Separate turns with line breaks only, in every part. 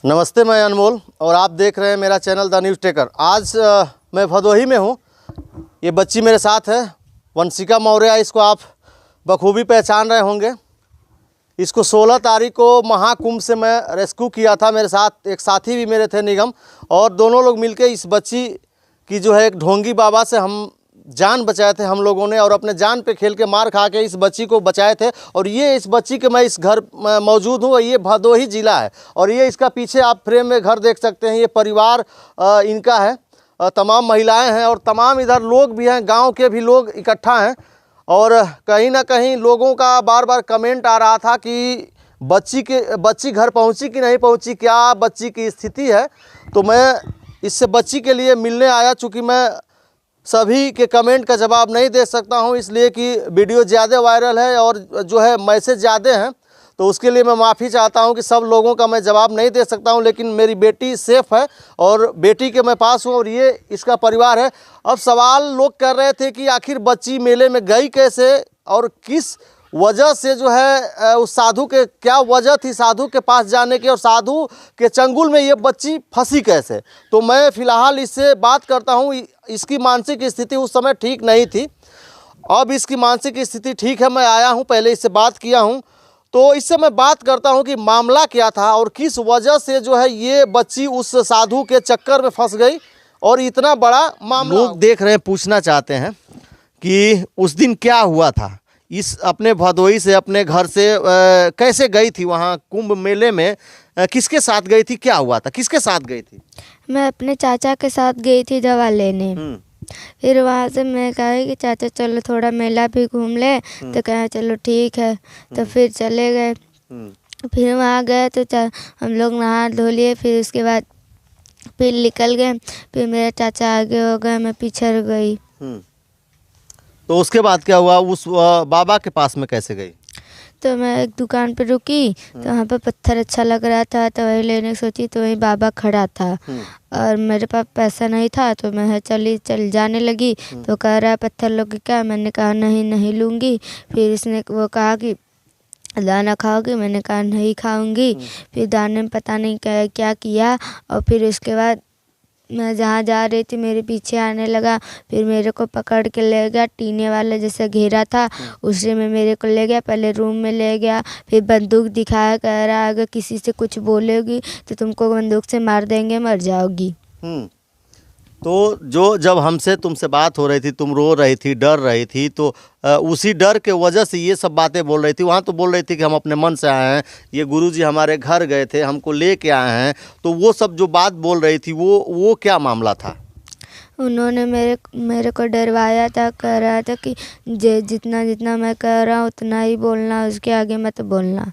नमस्ते, मैं अनमोल और आप देख रहे हैं मेरा चैनल द न्यूज़ टेकर। आज मैं भदोही में हूँ। ये बच्ची मेरे साथ है, वंशिका मौर्य। इसको आप बखूबी पहचान रहे होंगे। इसको 16 तारीख को महाकुंभ से मैं रेस्क्यू किया था। मेरे साथ एक साथी भी मेरे थे, निगम, और दोनों लोग मिलकर इस बच्ची की जो है एक ढोंगी बाबा से हम जान बचाए थे हम लोगों ने, और अपने जान पे खेल के मार खा के इस बच्ची को बचाए थे। और ये इस बच्ची के मैं इस घर मौजूद हूँ। ये भदोही ज़िला है और ये इसका पीछे आप फ्रेम में घर देख सकते हैं। ये परिवार इनका है, तमाम महिलाएं हैं और तमाम इधर लोग भी हैं, गांव के भी लोग इकट्ठा हैं। और कहीं ना कहीं लोगों का बार बार कमेंट आ रहा था कि बच्ची घर पहुंची कि नहीं पहुंची, क्या बच्ची की स्थिति है। तो मैं इससे बच्ची के लिए मिलने आया। चूँकि मैं सभी के कमेंट का जवाब नहीं दे सकता हूं, इसलिए कि वीडियो ज़्यादा वायरल है और जो है मैसेज ज़्यादा हैं, तो उसके लिए मैं माफ़ी चाहता हूं कि सब लोगों का मैं जवाब नहीं दे सकता हूं। लेकिन मेरी बेटी सेफ़ है और बेटी के मैं पास हूं और ये इसका परिवार है। अब सवाल लोग कर रहे थे कि आखिर बच्ची मेले में गई कैसे और किस वजह से जो है उस साधु के क्या वजह थी साधु के पास जाने की, और साधु के चंगुल में ये बच्ची फंसी कैसे। तो मैं फ़िलहाल इससे बात करता हूँ। इसकी मानसिक स्थिति उस समय ठीक नहीं थी, अब इसकी मानसिक स्थिति ठीक है। मैं आया हूँ, पहले इससे बात किया हूँ, तो इससे मैं बात करता हूँ कि मामला क्या था और किस वजह से जो है ये बच्ची उस साधु के चक्कर में फंस गई और इतना बड़ा मामला। लोग देख रहे हैं, पूछना चाहते हैं कि उस दिन क्या हुआ था। इस अपने भदोही से अपने घर से कैसे गई थी वहाँ कुंभ मेले में, किसके साथ गई थी, क्या हुआ था, किसके साथ गई थी?
मैं अपने चाचा के साथ गई थी दवा लेने। फिर वहाँ से मैं कहा कि चाचा चलो थोड़ा मेला भी घूम ले, तो कहा चलो ठीक है। तो फिर चले गए। फिर वहाँ गए तो हम लोग नहा धो लिए। फिर उसके बाद फिर निकल गए। फिर मेरा चाचा आगे हो गया, मैं पीछे रह गई।
तो उसके बाद क्या हुआ? उस बाबा के पास में कैसे गई?
तो मैं एक दुकान पे रुकी, तो वहाँ पे पत्थर अच्छा लग रहा था, तो वही लेने की सोची। तो वही बाबा खड़ा था और मेरे पास पैसा नहीं था, तो मैं चल जाने लगी। तो कह रहा है पत्थर लोगे क्या? मैंने कहा नहीं लूँगी। फिर इसने वो कहा कि दाना खाओगी? मैंने कहा नहीं खाऊंगी। फिर दाने में पता नहीं क्या किया। और फिर उसके बाद मैं जहाँ जा रही थी मेरे पीछे आने लगा। फिर मेरे को पकड़ के ले गया, टीने वाला जैसे घेरा था उसी में मेरे को ले गया। पहले रूम में ले गया, फिर बंदूक दिखाया, कह रहा अगर किसी से कुछ बोलेगी तो तुमको बंदूक से मार देंगे, मर जाओगी।
तो जब हमसे तुमसे बात हो रही थी, तुम रो रही थी, डर रही थी, तो उसी डर के वजह से ये सब बातें बोल रही थी। वहाँ तो बोल रही थी कि हम अपने मन से आए हैं, ये गुरुजी हमारे घर गए थे, हमको लेके आए हैं। तो वो सब जो बात बोल रही थी वो क्या मामला था?
उन्होंने मेरे को डरवाया था, कह रहा था कि जितना मैं कह रहा हूँ उतना ही बोलना, उसके आगे मत बोलना।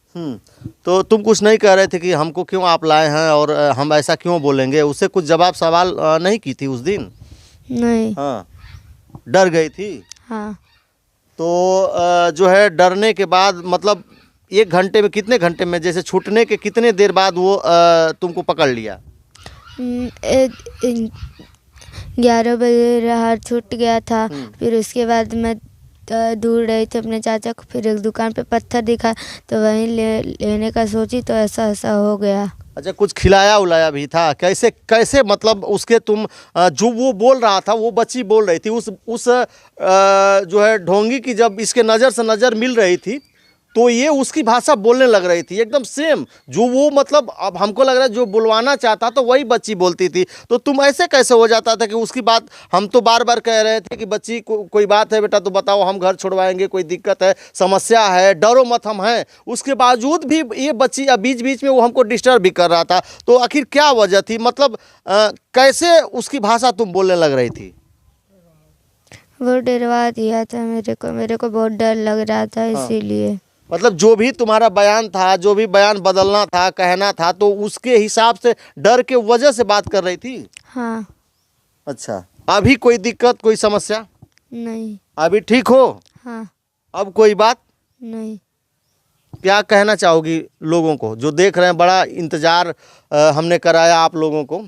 तो तुम कुछ नहीं कह रहे थे कि हमको क्यों आप लाए हैं और हम ऐसा क्यों बोलेंगे? उससे कुछ जवाब सवाल नहीं की थी उस दिन?
नहीं।
हाँ, डर गई थी।
हाँ।
तो जो है डरने के बाद मतलब 1 घंटे में, कितने घंटे में, जैसे छूटने के कितने देर बाद वो तुमको पकड़ लिया?
11 बजे राह छूट गया था। फिर उसके बाद मैं दूर रही थी अपने चाचा को। फिर एक दुकान पे पत्थर दिखा तो वहीं लेने का सोची, तो ऐसा हो गया।
अच्छा, कुछ खिलाया उलाया भी था? कैसे मतलब उसके तुम जो वो बोल रहा था, वो बच्ची बोल रही थी, उस जो है ढोंगी की जब इसके नज़र से नज़र मिल रही थी तो ये उसकी भाषा बोलने लग रही थी एकदम सेम, जो वो मतलब अब हमको लग रहा है जो बुलवाना चाहता तो वही बच्ची बोलती थी। तो तुम ऐसे कैसे हो जाता था कि उसकी बात हम तो बार बार कह रहे थे कि बच्ची कोई बात है बेटा तो बताओ, हम घर छोड़वाएंगे, कोई दिक्कत है, समस्या है, डरो मत, हम हैं। उसके बावजूद भी ये बच्ची बीच बीच में वो हमको डिस्टर्ब भी कर रहा था। तो आखिर क्या वजह थी? मतलब कैसे उसकी भाषा तुम बोलने लग रही थी?
वो डरवा दिया था मेरे को बहुत डर लग रहा था, इसीलिए।
मतलब जो भी तुम्हारा बयान था, जो भी बयान बदलना था, कहना था, तो उसके हिसाब से डर के वजह से बात कर रही थी?
हाँ।
अच्छा, अभी कोई दिक्कत, कोई समस्या
नहीं।
अभी ठीक हो?
हाँ।
अब कोई बात
नहीं।
क्या कहना चाहोगी लोगों को जो देख रहे हैं? बड़ा इंतज़ार हमने कराया आप लोगों को,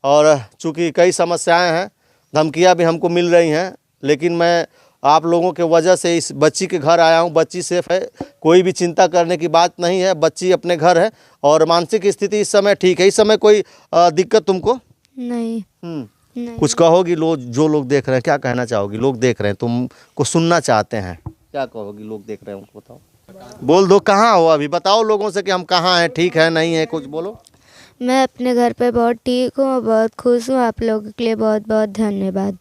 और चूँकि कई समस्याएं हैं, धमकियां भी हमको मिल रही हैं, लेकिन मैं आप लोगों के वजह से इस बच्ची के घर आया हूँ। बच्ची सेफ है, कोई भी चिंता करने की बात नहीं है। बच्ची अपने घर है और मानसिक स्थिति इस समय ठीक है। इस समय कोई दिक्कत तुमको?
नहीं। नहीं।
कुछ कहोगी? लोग जो लोग देख रहे हैं, क्या कहना चाहोगी? लोग देख रहे हैं, तुमको सुनना चाहते हैं, क्या कहोगी? लोग देख रहे हैं उनको बताओ, बोल दो। कहाँ हो अभी? बताओ लोगों से कि हम कहाँ हैं, ठीक है नहीं है, कुछ बोलो।
मैं अपने घर पे बहुत ठीक हूँ, बहुत खुश हूँ। आप लोगों के लिए बहुत बहुत धन्यवाद।